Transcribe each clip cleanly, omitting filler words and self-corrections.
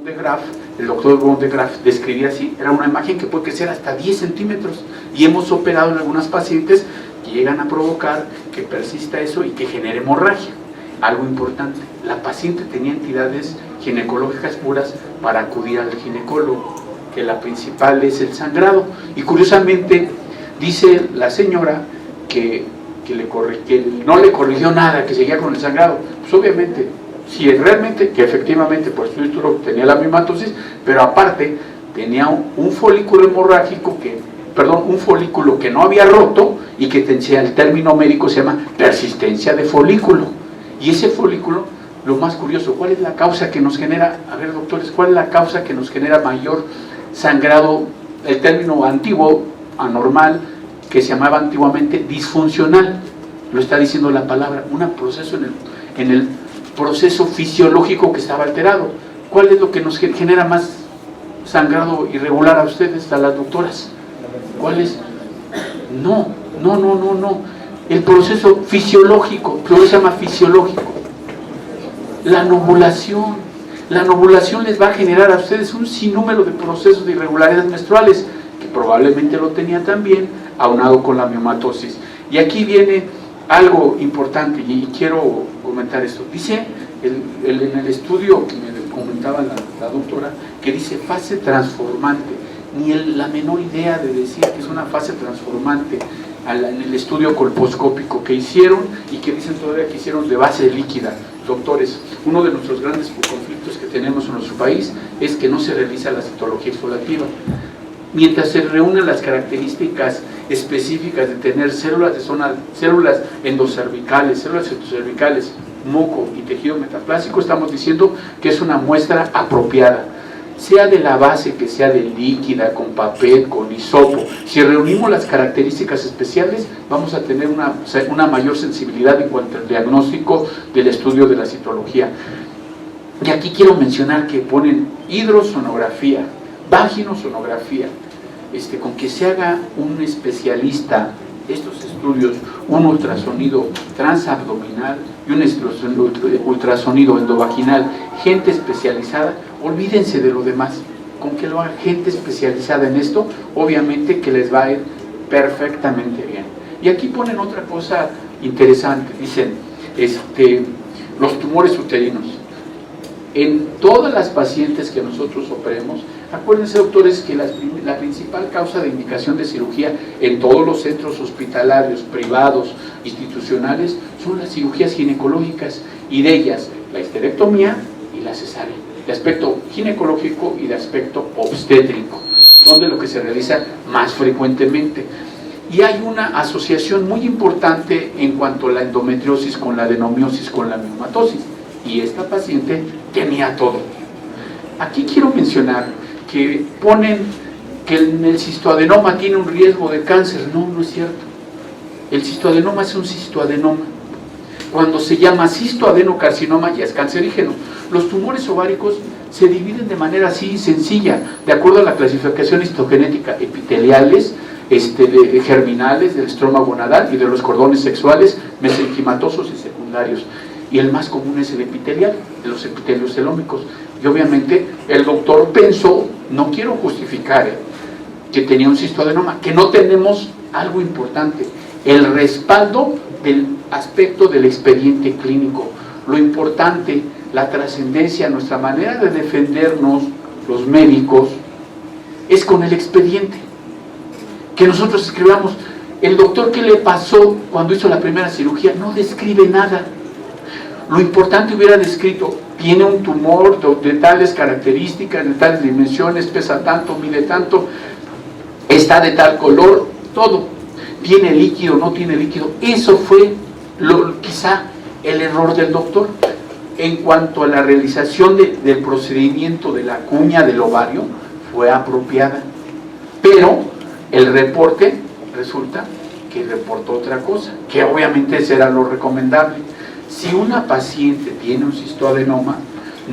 von de Graaff, el doctor von de Graaff describía así, era una imagen que puede crecer hasta 10 centímetros y hemos operado en algunas pacientes que llegan a provocar que persista eso y que genere hemorragia. Algo importante, la paciente tenía entidades ginecológicas puras para acudir al ginecólogo, que la principal es el sangrado, y curiosamente dice la señora que no le corrigió nada, que seguía con el sangrado. Pues obviamente, si realmente, que efectivamente por su estudio tenía la miomatosis, pero aparte tenía un folículo hemorrágico un folículo que no había roto y que el término médico se llama persistencia de folículo. Y ese folículo, lo más curioso, ¿cuál es la causa que nos genera? A ver, doctores, ¿cuál es la causa que nos genera mayor sangrado? El término antiguo, anormal, que se llamaba antiguamente disfuncional, lo está diciendo la palabra, un proceso en el proceso fisiológico que estaba alterado. ¿Cuál es lo que nos genera más sangrado irregular a ustedes, a las doctoras? ¿Cuál es? No. El proceso fisiológico, lo que se llama fisiológico. La novulación. La novulación les va a generar a ustedes un sinnúmero de procesos de irregularidades menstruales, que probablemente lo tenía también, aunado con la miomatosis. Y aquí viene algo importante, y quiero comentar esto. Dice, en el estudio que me comentaba la doctora, que dice fase transformante. Ni la menor idea de decir que es una fase transformante en el estudio colposcópico que hicieron y que dicen todavía que hicieron de base líquida. Doctores, uno de nuestros grandes conflictos que tenemos en nuestro país es que no se realiza la citología exfoliativa. Mientras se reúnen las características específicas de tener células endocervicales, células citocervicales, moco y tejido metaplásico, estamos diciendo que es una muestra apropiada, sea de la base, que sea de líquida, con papel, con hisopo. Si reunimos las características especiales, vamos a tener una mayor sensibilidad en cuanto al diagnóstico del estudio de la citología. Y aquí quiero mencionar que ponen hidrosonografía, vaginosonografía, con que se haga un especialista estos estudios, un ultrasonido transabdominal y un ultrasonido endovaginal, gente especializada, olvídense de lo demás, con que lo haga gente especializada en esto, obviamente que les va a ir perfectamente bien. Y aquí ponen otra cosa interesante, dicen, los tumores uterinos. En todas las pacientes que nosotros operemos, acuérdense, doctores, que la principal causa de indicación de cirugía en todos los centros hospitalarios, privados, institucionales, son las cirugías ginecológicas, y de ellas la histerectomía y la cesárea, de aspecto ginecológico y de aspecto obstétrico, son de lo que se realiza más frecuentemente. Y hay una asociación muy importante en cuanto a la endometriosis con la adenomiosis, con la miomatosis, y esta paciente tenía todo. Aquí quiero mencionar que ponen que el cistoadenoma tiene un riesgo de cáncer. No es cierto. El cistoadenoma es un cistoadenoma. Cuando se llama cistoadenocarcinoma ya es cancerígeno. Los tumores ováricos se dividen de manera así sencilla, de acuerdo a la clasificación histogenética: epiteliales, germinales, del estroma gonadal y de los cordones sexuales, mesenquimatosos y secundarios. Y el más común es el epitelial, de los epitelios telómicos. Y obviamente el doctor pensó, no quiero justificar, que tenía un cistoadenoma, que no tenemos algo importante, el respaldo del aspecto del expediente clínico. Lo importante, la trascendencia, nuestra manera de defendernos, los médicos, es con el expediente. Que nosotros escribamos, el doctor, ¿qué le pasó cuando hizo la primera cirugía? No describe nada. Lo importante hubiera descrito, tiene un tumor de tales características, de tales dimensiones, pesa tanto, mide tanto, está de tal color, todo. ¿Tiene líquido, no tiene líquido? Eso fue quizá el error del doctor. En cuanto a la realización del procedimiento de la cuña del ovario, fue apropiada. Pero el reporte resulta que reportó otra cosa, que obviamente será lo recomendable. Si una paciente tiene un cistoadenoma,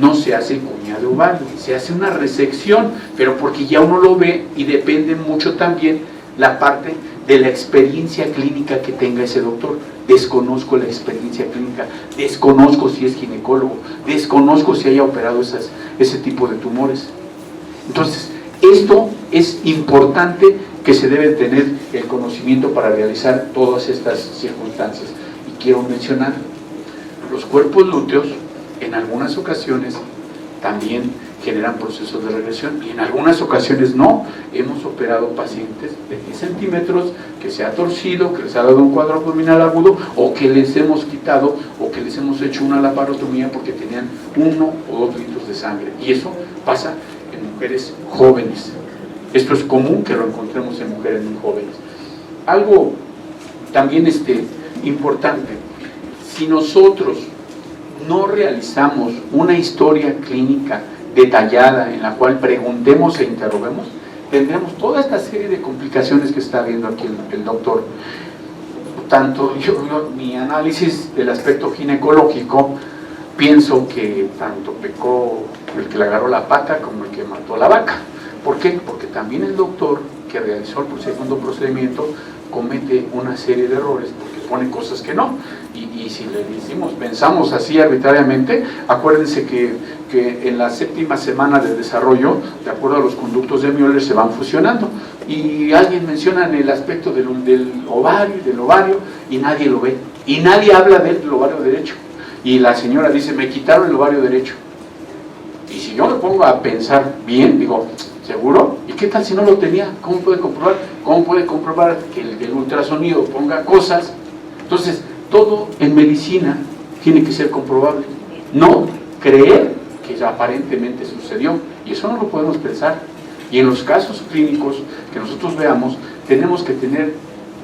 no se hace cuña de ovario, se hace una resección, pero porque ya uno lo ve, y depende mucho también la parte de la experiencia clínica que tenga ese doctor. Desconozco la experiencia clínica, desconozco si es ginecólogo, desconozco si haya operado ese tipo de tumores. Entonces, esto es importante, que se debe tener el conocimiento para realizar todas estas circunstancias. Y quiero mencionar, los cuerpos lúteos en algunas ocasiones también generan procesos de regresión, y en algunas ocasiones no. Hemos operado pacientes de 10 centímetros que se ha torcido, que les ha dado un cuadro abdominal agudo, o que les hemos quitado, o que les hemos hecho una laparotomía porque tenían 1 o 2 litros de sangre, y eso pasa en mujeres jóvenes. Esto es común que lo encontremos en mujeres muy jóvenes. Algo también importante, si nosotros no realizamos una historia clínica detallada en la cual preguntemos e interroguemos, tendremos toda esta serie de complicaciones que está viendo aquí el doctor. Tanto mi análisis del aspecto ginecológico, pienso que tanto pecó el que le agarró la pata como el que mató a la vaca. ¿Por qué? Porque también el doctor que realizó el segundo procedimiento comete una serie de errores, porque pone cosas que no. Y si le decimos, pensamos así arbitrariamente, acuérdense que en la 7ª semana de desarrollo, de acuerdo a los conductos de Müller, se van fusionando. Y alguien menciona en el aspecto del ovario, y nadie lo ve. Y nadie habla del ovario derecho. Y la señora dice, me quitaron el ovario derecho. Y si yo me pongo a pensar bien, digo, ¿seguro? ¿Y qué tal si no lo tenía? ¿Cómo puede comprobar? ¿Cómo puede comprobar que el ultrasonido ponga cosas? Entonces, todo en medicina tiene que ser comprobable. No creer que aparentemente sucedió. Y eso no lo podemos pensar. Y en los casos clínicos que nosotros veamos, tenemos que tener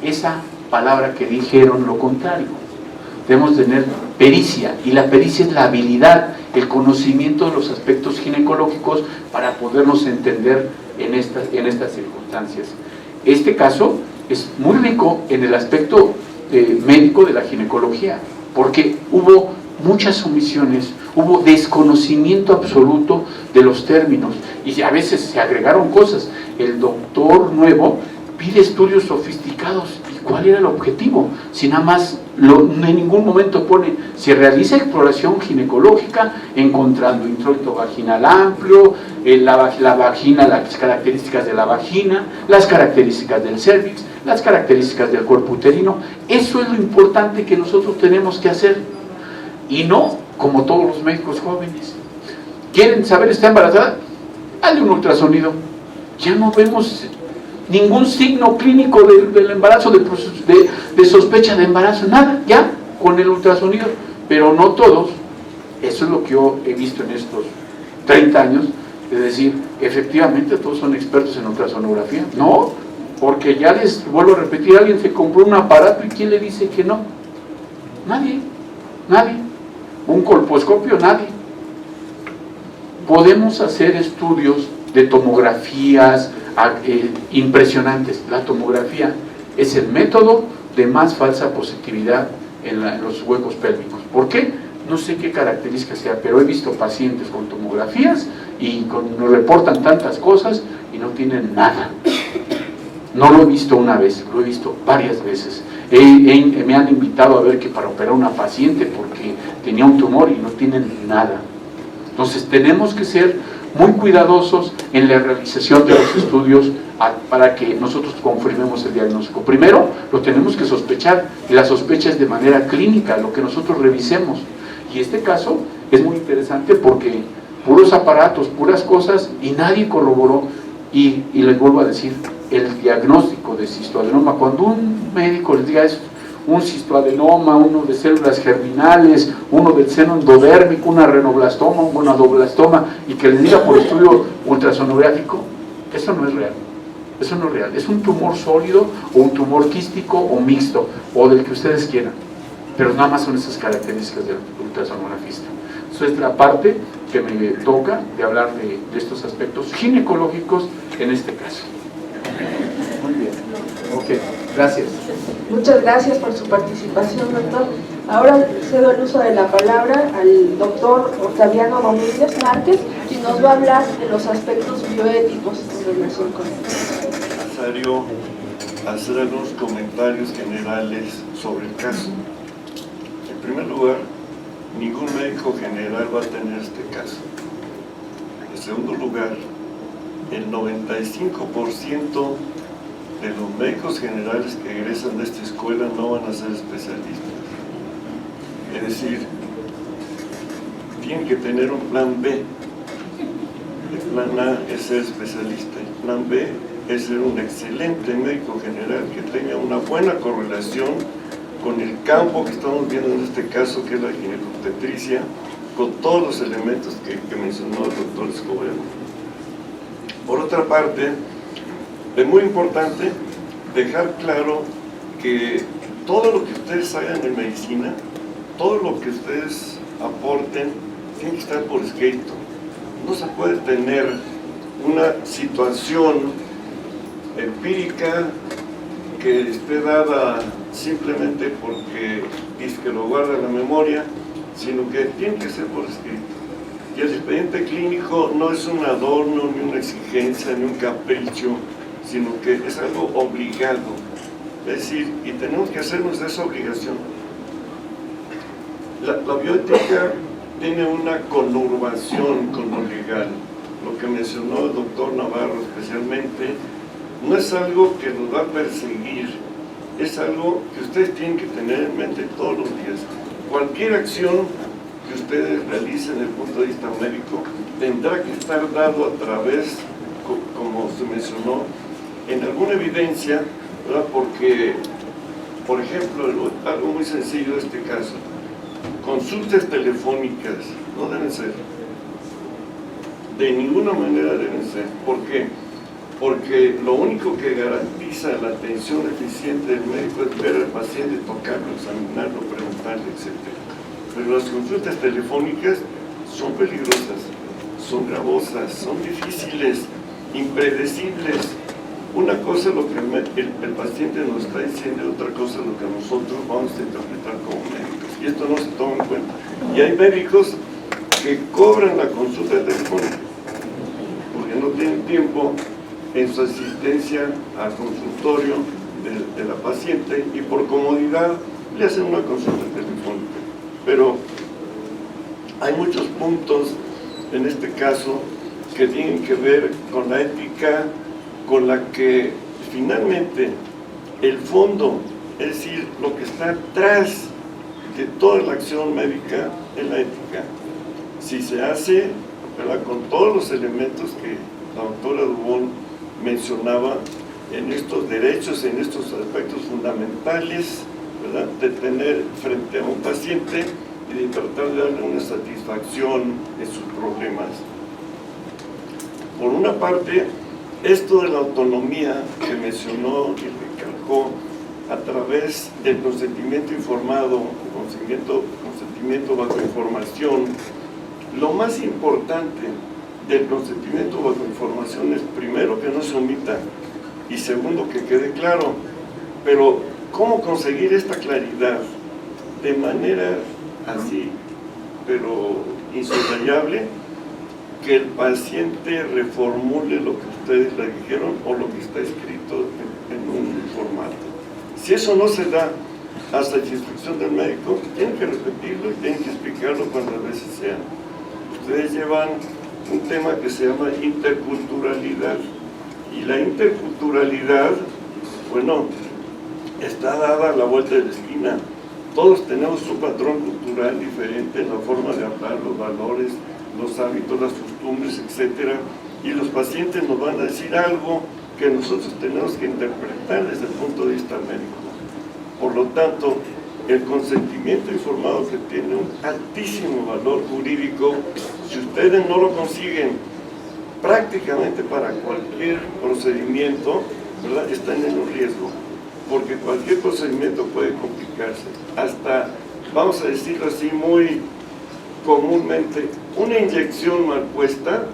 esa palabra que dijeron lo contrario. Debemos tener pericia, y la pericia es la habilidad, el conocimiento de los aspectos ginecológicos para podernos entender en estas circunstancias. Este caso es muy rico en el aspecto médico de la ginecología, porque hubo muchas omisiones, hubo desconocimiento absoluto de los términos, y a veces se agregaron cosas. El doctor nuevo pide estudios sofisticados. ¿Cuál era el objetivo? Si nada más en ningún momento pone, se realiza exploración ginecológica encontrando introito vaginal amplio, la vagina, las características de la vagina, las características del cérvix, las características del cuerpo uterino. Eso es lo importante que nosotros tenemos que hacer, y no como todos los médicos jóvenes. ¿Quieren saber si está embarazada? Hazle un ultrasonido. Ya no vemos ningún signo clínico del embarazo, de sospecha de embarazo, nada, ya con el ultrasonido. Pero no todos. Eso es lo que yo he visto en estos 30 años, de decir, efectivamente todos son expertos en ultrasonografía. No, porque ya les vuelvo a repetir, alguien se compró un aparato, y ¿quién le dice que no? Nadie. Un colposcopio, nadie. Podemos hacer estudios de tomografías impresionantes. La tomografía es el método de más falsa positividad en los huecos pélvicos. ¿Por qué? No sé qué característica sea, pero he visto pacientes con tomografías y nos reportan tantas cosas y no tienen nada. No lo he visto una vez, lo he visto varias veces. Me han invitado a ver que para operar a una paciente porque tenía un tumor y no tienen nada. Entonces tenemos que ser muy cuidadosos en la realización de los estudios para que nosotros confirmemos el diagnóstico. Primero, lo tenemos que sospechar, y la sospecha es de manera clínica, lo que nosotros revisemos. Y este caso es muy interesante porque puros aparatos, puras cosas, y nadie corroboró. Y les vuelvo a decir, el diagnóstico de cistoadenoma, cuando un médico les diga es un cistoadenoma, uno de células germinales, uno del seno endodérmico, una renoblastoma, un gonadoblastoma, y que les diga por estudio ultrasonográfico, eso no es real. Eso no es real. Es un tumor sólido, o un tumor quístico, o mixto, o del que ustedes quieran. Pero nada más son esas características del ultrasonografista. Eso es la parte que me toca de hablar de estos aspectos ginecológicos en este caso. Muy bien. Ok, gracias. Muchas gracias por su participación, doctor. Ahora cedo el uso de la palabra al doctor Octaviano Domínguez Márquez, quien nos va a hablar de los aspectos bioéticos en relación con esto. Nazario, hacer algunos comentarios generales sobre el caso. En primer lugar, ningún médico general va a tener este caso. En segundo lugar, el 95% de los médicos generales que egresan de esta escuela no van a ser especialistas. Es decir, tienen que tener un plan B. El plan A es ser especialista, el plan B es ser un excelente médico general que tenga una buena correlación con el campo que estamos viendo en este caso, que es la ginecobstetricia, con todos los elementos que mencionó el doctor Escobedo. Por otra parte, es muy importante dejar claro que todo lo que ustedes hagan en medicina, todo lo que ustedes aporten, tiene que estar por escrito. No se puede tener una situación empírica que esté dada simplemente porque dice que lo guarda en la memoria, sino que tiene que ser por escrito. Y el expediente clínico no es un adorno, ni una exigencia, ni un capricho, sino que es algo obligado. Es decir, y tenemos que hacernos de esa obligación. La bioética tiene una conurbación con lo legal. Lo que mencionó el doctor Navarro especialmente, no es algo que nos va a perseguir, es algo que ustedes tienen que tener en mente todos los días. Cualquier acción que ustedes realicen desde el punto de vista médico tendrá que estar dado a través, como se mencionó, en alguna evidencia, ¿verdad? Porque, por ejemplo, algo muy sencillo de este caso, consultas telefónicas no deben ser, de ninguna manera deben ser. ¿Por qué? Porque lo único que garantiza la atención eficiente del médico es ver al paciente, tocarlo, examinarlo, preguntarle, etc. Pero las consultas telefónicas son peligrosas, son gravosas, son difíciles, impredecibles. Una cosa es lo que el paciente nos está diciendo y otra cosa es lo que nosotros vamos a interpretar como médicos. Y esto no se toma en cuenta. Y hay médicos que cobran la consulta telefónica porque no tienen tiempo en su asistencia al consultorio de la paciente y por comodidad le hacen una consulta telefónica. Pero hay muchos puntos en este caso que tienen que ver con la ética, con la que finalmente el fondo, es decir, lo que está atrás de toda la acción médica es la ética. Si se hace, ¿verdad?, con todos los elementos que la doctora Dubón mencionaba, en estos derechos, en estos aspectos fundamentales, ¿verdad?, de tener frente a un paciente y de tratar de darle una satisfacción en sus problemas. Por una parte, esto de la autonomía que mencionó y recalcó a través del consentimiento informado, consentimiento bajo información, lo más importante del consentimiento bajo información es, primero, que no se omita y segundo, que quede claro. Pero ¿cómo conseguir esta claridad? De manera así, pero insoslayable, que el paciente reformule lo que ustedes le dijeron o lo que está escrito en un formato. Si eso no se da hasta la instrucción del médico, tienen que repetirlo y tienen que explicarlo cuantas veces sea. Ustedes llevan un tema que se llama interculturalidad, y la interculturalidad, bueno, está dada a la vuelta de la esquina. Todos tenemos un patrón cultural diferente en la forma de hablar, los valores, los hábitos, las costumbres, etc. Y los pacientes nos van a decir algo que nosotros tenemos que interpretar desde el punto de vista médico. Por lo tanto, el consentimiento informado, que tiene un altísimo valor jurídico, si ustedes no lo consiguen prácticamente para cualquier procedimiento, ¿verdad?, están en un riesgo, porque cualquier procedimiento puede complicarse. Hasta, vamos a decirlo así muy comúnmente, una inyección mal puesta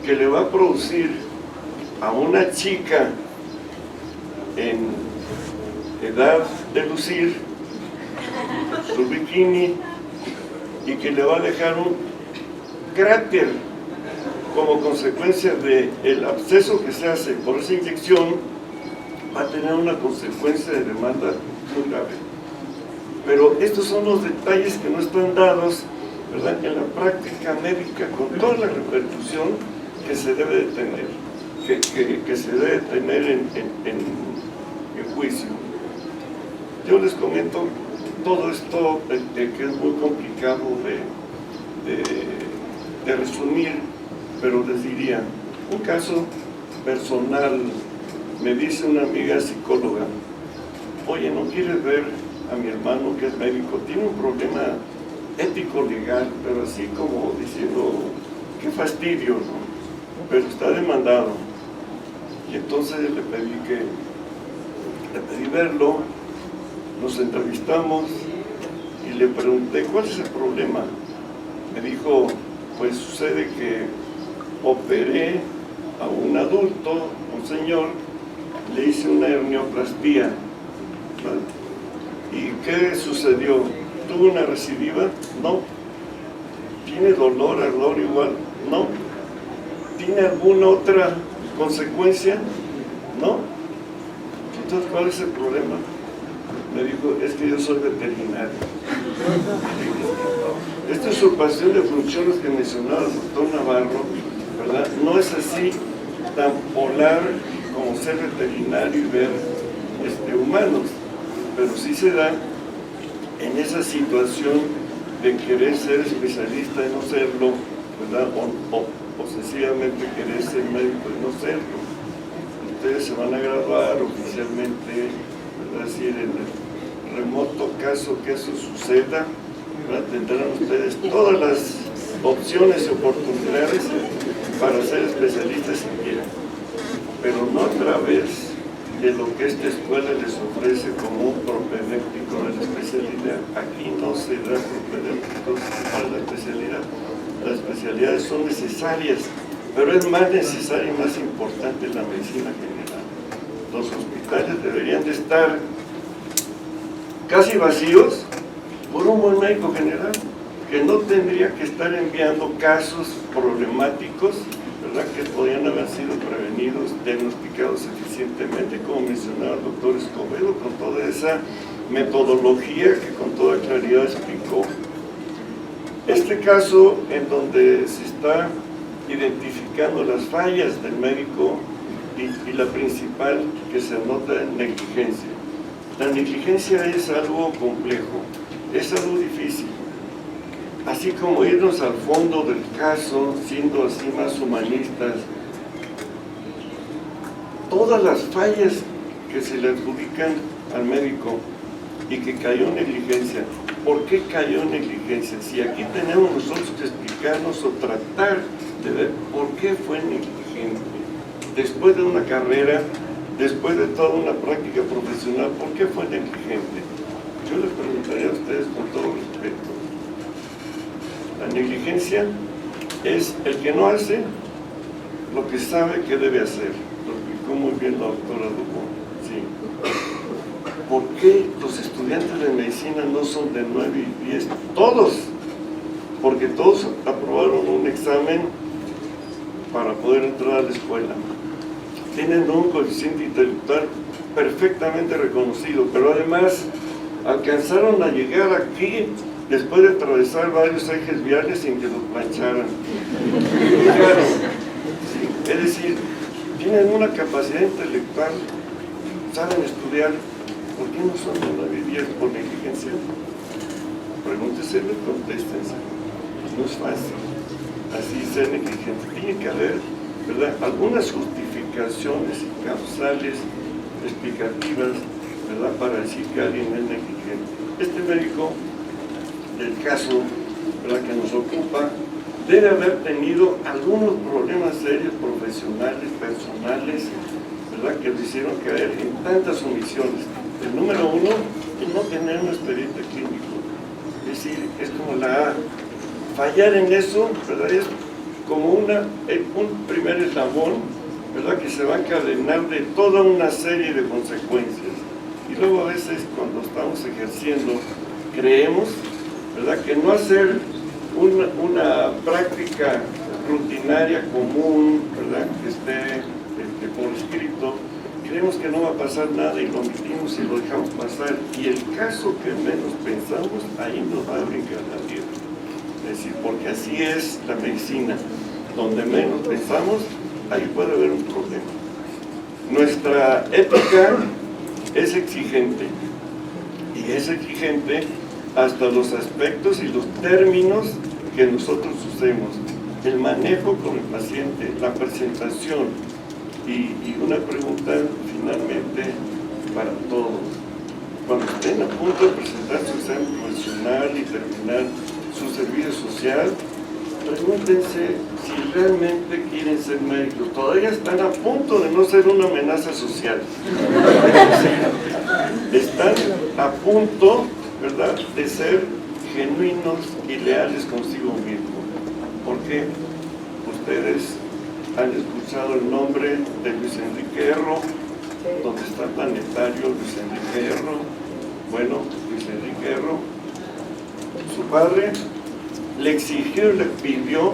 que le va a producir a una chica en edad de lucir su bikini y que le va a dejar un cráter como consecuencia del absceso que se hace por esa inyección, va a tener una consecuencia de demanda muy grave. Pero estos son los detalles que no están dados, ¿verdad?, en la práctica médica, con toda la repercusión que se debe de tener, que se debe tener en juicio. Yo les comento todo esto que es muy complicado de resumir, pero les diría, un caso personal. Me dice una amiga psicóloga: oye, ¿no quieres ver a mi hermano que es médico? Tiene un problema ético legal, pero así como diciendo, qué fastidio, ¿no? Pero está demandado. Y entonces le pedí verlo, nos entrevistamos y le pregunté, ¿cuál es el problema? Me dijo, pues sucede que operé a un adulto, un señor, le hice una hernioplastia, ¿vale? ¿Y qué sucedió? ¿Tuvo una recidiva? No. ¿Tiene dolor, ardor igual? No. ¿Tiene alguna otra consecuencia? No. Entonces, ¿cuál es el problema? Me dijo, es que yo soy veterinario. Esta usurpación de funciones que mencionaba el doctor Navarro, ¿verdad?, no es así tan polar como ser veterinario y ver humanos, pero sí se da en esa situación de querer ser especialista y no serlo, ¿verdad?, o sencillamente querer ser médico y no serlo. Ustedes se van a graduar oficialmente, ¿verdad?, si en el remoto caso que eso suceda, ¿verdad?, tendrán ustedes todas las opciones y oportunidades para ser especialistas si quieren, pero no a través de lo que esta escuela les ofrece como un propedéutico de la especialidad. Aquí no se da propedéuticos para la especialidad. Las especialidades son necesarias, pero es más necesaria y más importante la medicina general. Los hospitales deberían de estar casi vacíos por un buen médico general, que no tendría que estar enviando casos problemáticos, ¿verdad?, que podían haber sido prevenidos, diagnosticados eficientemente, como mencionaba el doctor Escobedo, con toda esa metodología que con toda claridad explicó. Este caso en donde se está identificando las fallas del médico y la principal que se nota en negligencia. La negligencia es algo complejo, es algo difícil. Así como irnos al fondo del caso, siendo así más humanistas, todas las fallas que se le adjudican al médico y que cayó en negligencia. ¿Por qué cayó en negligencia? Si aquí tenemos nosotros que explicarnos o tratar de ver por qué fue negligente, después de una carrera, después de toda una práctica profesional, ¿por qué fue negligente? Yo les preguntaría a ustedes con todo respeto. La negligencia es el que no hace lo que sabe que debe hacer. Lo explicó muy bien la doctora Dubón. Sí. ¿Por qué los estudiantes de medicina no son de 9 y 10? Todos. Porque todos aprobaron un examen para poder entrar a la escuela. Tienen un coeficiente intelectual perfectamente reconocido, pero además alcanzaron a llegar aquí después de atravesar varios ejes viales sin que los plancharan. Llegaron. Sí. Es decir, tienen una capacidad intelectual, saben estudiar. ¿Por qué no son de 9 y 10 por negligencia? Pregúnteselo y contéstense. No es fácil así ser negligente. Tiene que haber, ¿verdad?, algunas justificaciones causales, explicativas, ¿verdad?, para decir que alguien es negligente. Este médico del caso, ¿verdad?, que nos ocupa, debe haber tenido algunos problemas serios profesionales, personales, ¿verdad?, que lo hicieron caer en tantas omisiones. El número uno es no tener un expediente clínico. Es decir, es como la A. Fallar en eso, ¿verdad?, es como un primer eslabón, ¿verdad?, que se va a encadenar de toda una serie de consecuencias. Y luego a veces cuando estamos ejerciendo, creemos, ¿verdad?, que no hacer una práctica rutinaria común, ¿verdad?, que esté por escrito, creemos que no va a pasar nada y lo omitimos y lo dejamos pasar, y el caso que menos pensamos, ahí nos va a brincar la tierra. Es decir, porque así es la medicina, donde menos pensamos, ahí puede haber un problema. Nuestra ética es exigente, y es exigente hasta los aspectos y los términos que nosotros usemos, el manejo con el paciente, la presentación, y una pregunta finalmente para todos. Cuando estén a punto de presentar su examen profesional y terminar su servicio social, pregúntense si realmente quieren ser médicos. Todavía están a punto de no ser una amenaza social. Están a punto, ¿verdad?, de ser genuinos y leales consigo mismos. Porque ustedes han escuchado el nombre de Luis Enrique Erro, donde está el planetario Luis Enrique Erro. Bueno, Luis Enrique Erro, su padre le exigió y le pidió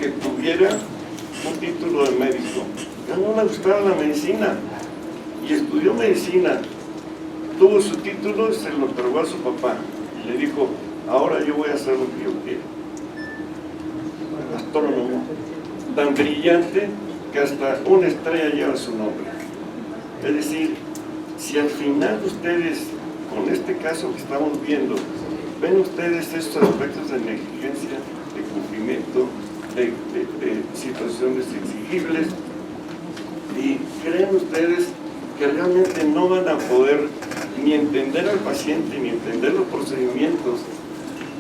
que tuviera un título de médico. Ya no le gustaba la medicina y estudió medicina. Tuvo su título y se lo entregó a su papá y le dijo: ahora yo voy a hacer lo que yo quiero. Astrónomo, tan brillante que hasta una estrella lleva su nombre. Es decir, si al final ustedes, con este caso que estamos viendo, ven ustedes estos aspectos de negligencia, de cumplimiento, de situaciones exigibles, y creen ustedes que realmente no van a poder ni entender al paciente, ni entender los procedimientos,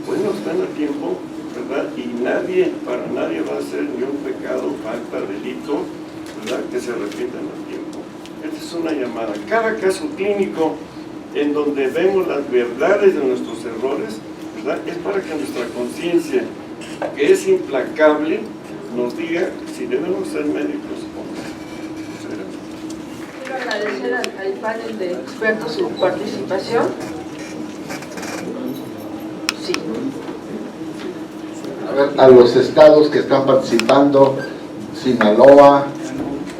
bueno, están a tiempo, ¿verdad? Y para nadie va a ser ni un pecado, falta, delito, ¿verdad?, que se arrepientan a tiempo. Esta es una llamada. Cada caso clínico en donde vemos las verdades de nuestros errores, ¿verdad?, es para que nuestra conciencia, que es implacable, nos diga si debemos ser médicos o no. Quiero agradecer al panel de expertos su participación. Sí. A ver, a los estados que están participando: Sinaloa,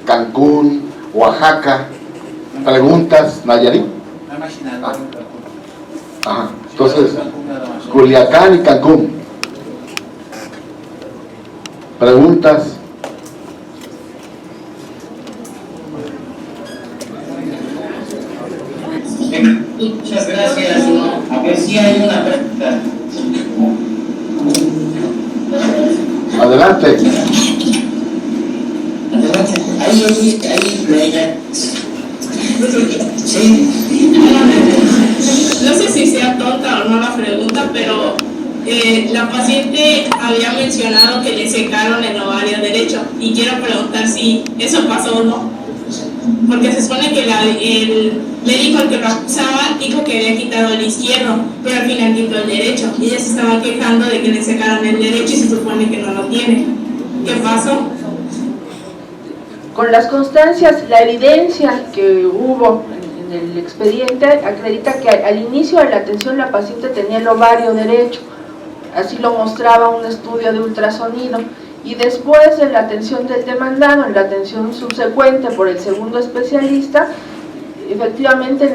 Cancún, Oaxaca. Preguntas, Nayarit. Ajá. Entonces, Culiacán y Cancún. Preguntas. Muchas gracias. A ver si hay una pregunta. Adelante. Ahí, sí. No sé si sea tonta o no la pregunta, pero la paciente había mencionado que le secaron el ovario derecho y quiero preguntar si eso pasó o no, porque se supone que el médico que lo acusaba dijo que había quitado el izquierdo, pero al final quitó el derecho y ella se estaba quejando de que le secaron el derecho y se supone que no lo tiene. ¿Qué pasó? Con las constancias, la evidencia que hubo en el expediente acredita que al inicio de la atención la paciente tenía el ovario derecho, así lo mostraba un estudio de ultrasonido, y después en la atención del demandado, en la atención subsecuente por el segundo especialista, efectivamente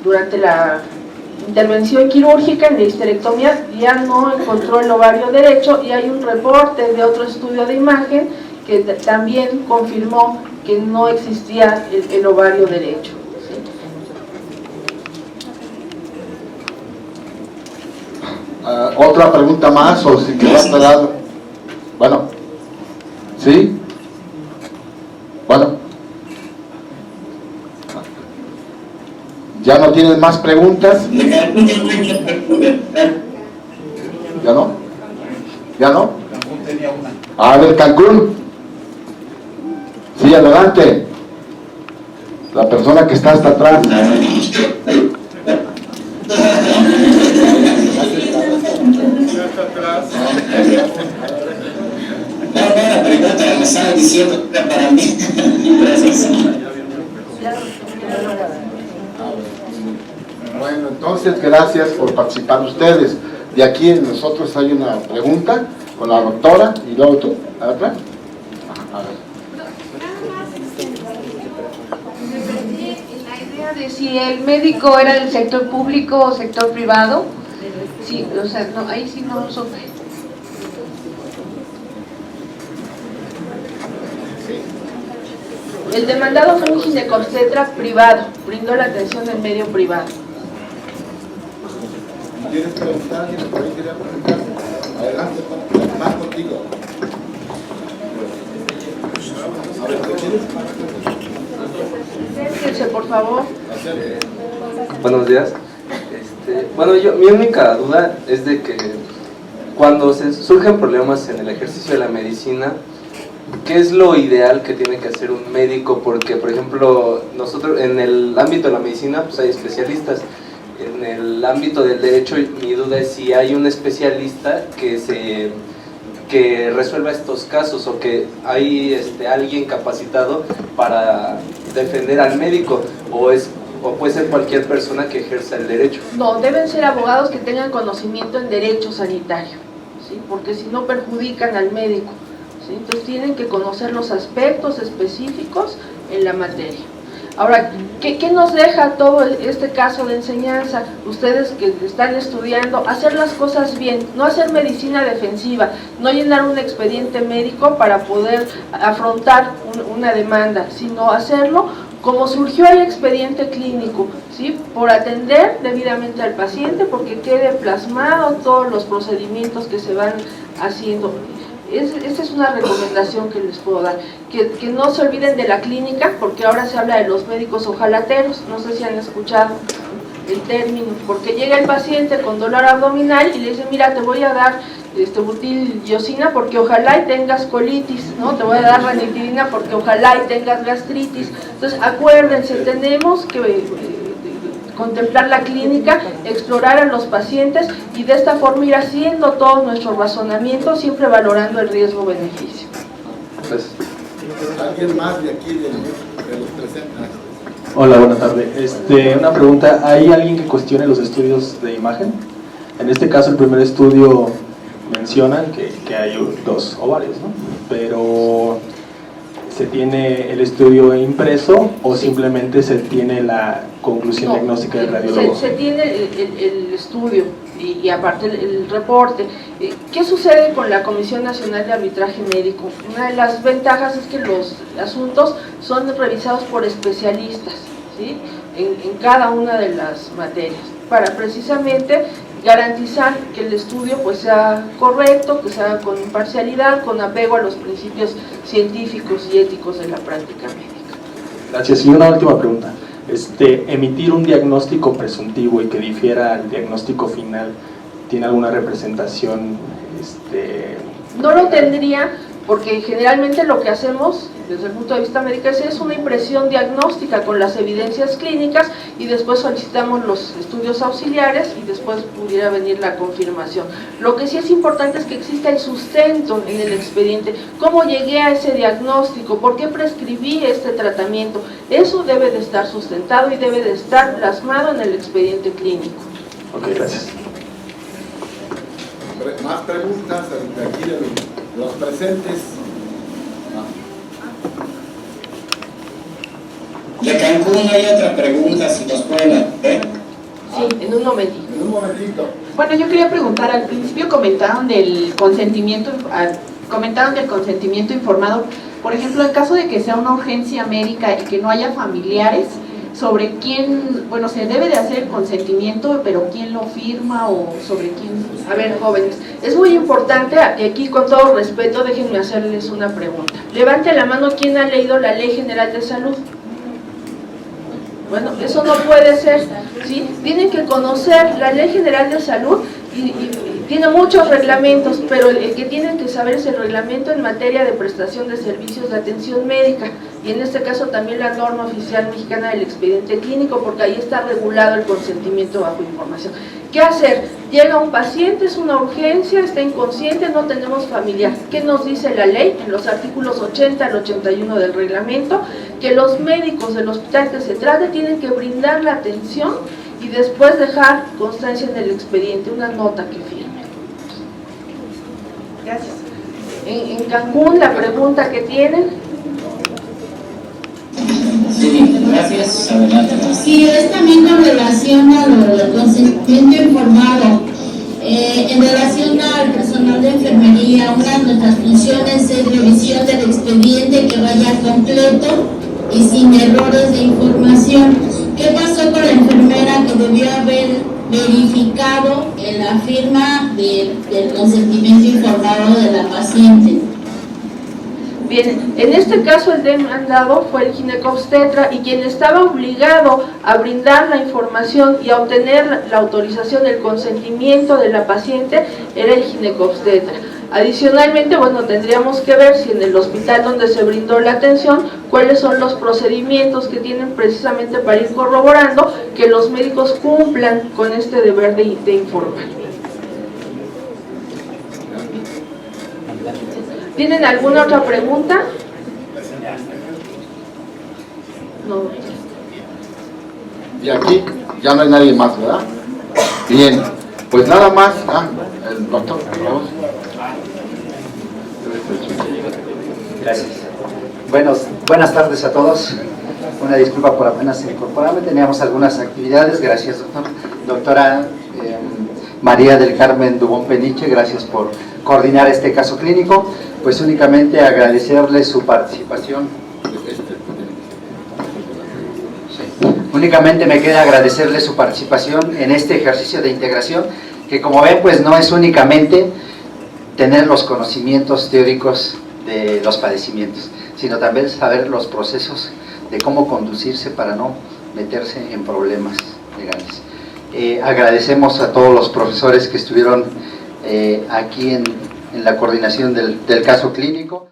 durante la intervención quirúrgica en la histerectomía ya no encontró el ovario derecho, y hay un reporte de otro estudio de imagen que también confirmó que no existía el ovario derecho. ¿Sí? Otra pregunta más, o si quedó esperado. Bueno, ¿sí? Bueno, ¿ya no tienen más preguntas? ¿Ya no? ¿Ya no? A ver, Cancún. Sí, adelante. La persona que está hasta atrás. La pregunta me estaba diciendo que era para mí. Gracias. Bueno, entonces gracias por participar ustedes. De aquí en nosotros hay una pregunta con la doctora y luego tú. A ver. Me perdí en la idea de si el médico era del sector público o sector privado. Sí, o sea, no, ahí sí no supe. El demandado fue un ginecobstetra privado, brindó la atención del medio privado. ¿Quieres preguntar? ¿Alguien por ahí quería preguntar? Adelante, más contigo. A ver, ¿qué quieres? Acérquense, por favor. Buenos días. Bueno, mi única duda es de que cuando surgen problemas en el ejercicio de la medicina, ¿qué es lo ideal que tiene que hacer un médico? Porque, por ejemplo, nosotros en el ámbito de la medicina pues hay especialistas. En el ámbito del derecho, mi duda es si hay un especialista que resuelva estos casos, o que hay alguien capacitado para defender al médico, o puede ser cualquier persona que ejerza el derecho. No, deben ser abogados que tengan conocimiento en derecho sanitario, ¿sí? Porque si no perjudican al médico, ¿sí? Entonces tienen que conocer los aspectos específicos en la materia. Ahora, ¿qué nos deja todo este caso de enseñanza? Ustedes que están estudiando, hacer las cosas bien, no hacer medicina defensiva, no llenar un expediente médico para poder afrontar una demanda, sino hacerlo como surgió el expediente clínico, ¿sí? Por atender debidamente al paciente, porque quede plasmado todos los procedimientos que se van haciendo. Esta es una recomendación que les puedo dar, que no se olviden de la clínica, porque ahora se habla de los médicos ojalateros, no sé si han escuchado el término, porque llega el paciente con dolor abdominal y le dice, mira, te voy a dar butildiosina porque ojalá y tengas colitis, ¿no? Te voy a dar ranitidina porque ojalá y tengas gastritis. Entonces, acuérdense, tenemos que contemplar la clínica, explorar a los pacientes y de esta forma ir haciendo todo nuestro razonamiento, siempre valorando el riesgo-beneficio. Pues, ¿Alguien más de aquí de los presentes? Hola, buenas tardes. Una pregunta, ¿hay alguien que cuestione los estudios de imagen? En este caso, el primer estudio mencionan que hay dos ovarios, ¿no? Pero ¿se tiene el estudio impreso o simplemente se tiene la conclusión diagnóstica del radiólogo? Se tiene el estudio y aparte el reporte. ¿Qué sucede con la Comisión Nacional de Arbitraje Médico? Una de las ventajas es que los asuntos son revisados por especialistas, ¿sí? en cada una de las materias, para precisamente garantizar que el estudio pues sea correcto, que sea con imparcialidad, con apego a los principios científicos y éticos de la práctica médica. Gracias. Y una última pregunta. Emitir un diagnóstico presuntivo y que difiera al diagnóstico final, ¿tiene alguna representación? No lo tendría, porque generalmente lo que hacemos desde el punto de vista médico es una impresión diagnóstica con las evidencias clínicas y después solicitamos los estudios auxiliares y después pudiera venir la confirmación. Lo que sí es importante es que exista el sustento en el expediente. ¿Cómo llegué a ese diagnóstico? ¿Por qué prescribí este tratamiento? Eso debe de estar sustentado y debe de estar plasmado en el expediente clínico. Ok, gracias. Más preguntas de aquí de los presentes. De Cancún hay otra pregunta, si nos pueden hacer. Sí, en un momentito. En un momentito. Bueno, yo quería preguntar, al principio comentaron del consentimiento informado. Por ejemplo, en caso de que sea una urgencia médica y que no haya familiares, sobre quién, bueno, se debe de hacer el consentimiento, pero quién lo firma o sobre quién. A ver, jóvenes, es muy importante, y aquí con todo respeto, déjenme hacerles una pregunta. Levante la mano quien ha leído la Ley General de Salud. Bueno, eso no puede ser, ¿sí? Tienen que conocer la Ley General de Salud y tiene muchos reglamentos, pero el que tienen que saber es el reglamento en materia de prestación de servicios de atención médica, y en este caso también la norma oficial mexicana del expediente clínico, porque ahí está regulado el consentimiento bajo información. ¿Qué hacer? Llega un paciente, es una urgencia, está inconsciente, no tenemos familiar. ¿Qué nos dice la ley? En los artículos 80 al 81 del reglamento, que los médicos del hospital que se trate tienen que brindar la atención y después dejar constancia en el expediente, una nota que firme. Gracias. En Cancún, la pregunta que tienen. Sí, gracias. Adelante. Sí, es también con relación a lo del consentimiento informado. En relación al personal de enfermería, una de nuestras funciones es revisión del expediente que vaya completo y sin errores de información. ¿Qué pasó con la enfermera que debió haber verificado en la firma del consentimiento informado de la paciente? Bien, en este caso el demandado fue el ginecobstetra y quien estaba obligado a brindar la información y a obtener la autorización, el consentimiento de la paciente era el ginecobstetra. Adicionalmente, bueno, tendríamos que ver si en el hospital donde se brindó la atención, cuáles son los procedimientos que tienen precisamente para ir corroborando que los médicos cumplan con este deber de informar. ¿Tienen alguna otra pregunta? No. Y aquí ya no hay nadie más, ¿verdad? Bien, pues nada más. El doctor, vamos. Gracias. Buenas tardes a todos. Una disculpa por apenas incorporarme. Teníamos algunas actividades. Gracias, doctor. Doctora María del Carmen Dubón Peniche, gracias por coordinar este caso clínico. Pues únicamente agradecerle su participación. Únicamente me queda agradecerle su participación en este ejercicio de integración, que como ven, pues no es únicamente tener los conocimientos teóricos de los padecimientos, sino también saber los procesos de cómo conducirse para no meterse en problemas legales. Agradecemos a todos los profesores que estuvieron aquí en la coordinación del caso clínico.